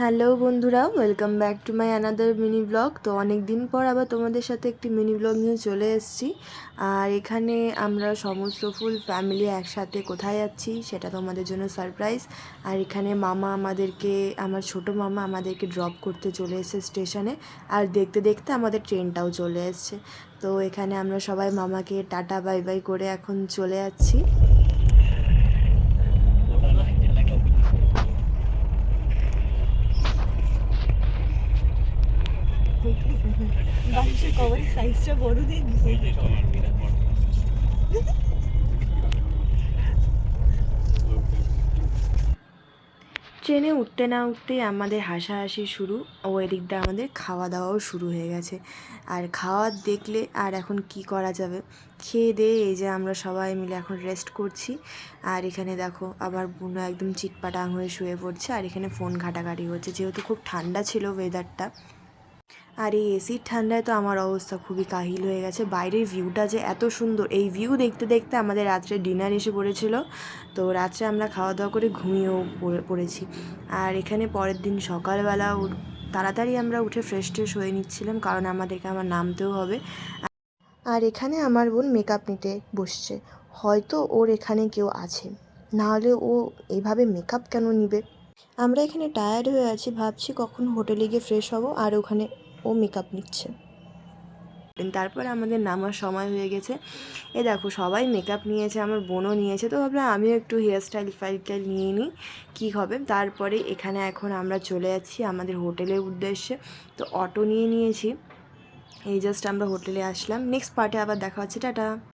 Hello বন্ধুরা, welcome back to my another mini blog. তো অনেক দিন পর আবার তোমাদের সাথে একটি মিনি ব্লগ নিয়ে চলে এসেছি। আর এখানে আমরা সমস্ত ফুল ফ্যামিলি একসাথে কোথায় যাচ্ছি সেটা তোমাদের জন্য সারপ্রাইজ। আর এখানে মামা আমাদেরকে, আমার ছোট মামা আমাদেরকে ড্রপ করতে চলে এসেছে স্টেশনে। আর দেখতে দেখতে আমাদের ট্রেনটাও চলে এসছে। তো এখানে আমরা সবাই মামাকে টাটা বাই বাই করে এখন চলে যাচ্ছি। বালিশের কভারের সাইজটা বড় দেখবি। ট্রেনে উঠতে না উঠতেই আমাদের হাসাহাসি শুরু, ও এদিক দিয়ে আমাদের খাওয়া দাওয়াও শুরু হয়ে গেছে। আর খাওয়ার দেখলে আর এখন কি করা যাবে, খেয়ে দিয়ে এই যে আমরা সবাই মিলে এখন রেস্ট করছি। আর এখানে দেখো আবার বুনো একদম চিটপাটাং হয়ে শুয়ে পড়ছে, আর এখানে ফোন ঘাটাঘাটি হচ্ছে, যেহেতু খুব ঠান্ডা ছিল ওয়েদারটা। আর এই এসির ঠান্ডায় তো আমার অবস্থা খুবই কাহিল হয়ে গেছে। বাইরের ভিউটা যে এত সুন্দর, এই ভিউ দেখতে দেখতে আমাদের রাত্রে ডিনার এসে পড়েছিল। তো রাত্রে আমরা খাওয়া দাওয়া করে ঘুমিয়েও পড়েছি। আর এখানে পরের দিন সকালবেলা তাড়াতাড়ি আমরা উঠে ফ্রেশ ট্রেশ হয়ে নিচ্ছিলাম, কারণ আমাদেরকে আমার নামতেও হবে। আর এখানে আমার বোন মেকআপ নিতে বসছে, হয়তো ওর এখানে কেউ আছে, নাহলে ও এইভাবে মেকআপ কেন নিবে। আমরা এখানে টায়ার্ড হয়ে আছি, ভাবছি কখন হোটেলে গিয়ে ফ্রেশ হব, আর ওখানে ও মেকআপ নিচ্ছে। তারপর আমাদের নামার সময় হয়ে গেছে। এ দেখো সবাই মেকআপ নিয়েছে, আমার বোনও নিয়েছে, তো ভাবলাম আমিও একটু হেয়ার স্টাইল ফাইল নিয়ে নিই কী হবে। তারপরে এখানে এখন আমরা চলে যাচ্ছি আমাদের হোটেলের উদ্দেশ্যে। তো অটো নিয়ে নিয়েছি, এই জাস্ট আমরা হোটেলে আসলাম। নেক্সট পার্টে আবার দেখা হচ্ছে, টাটা।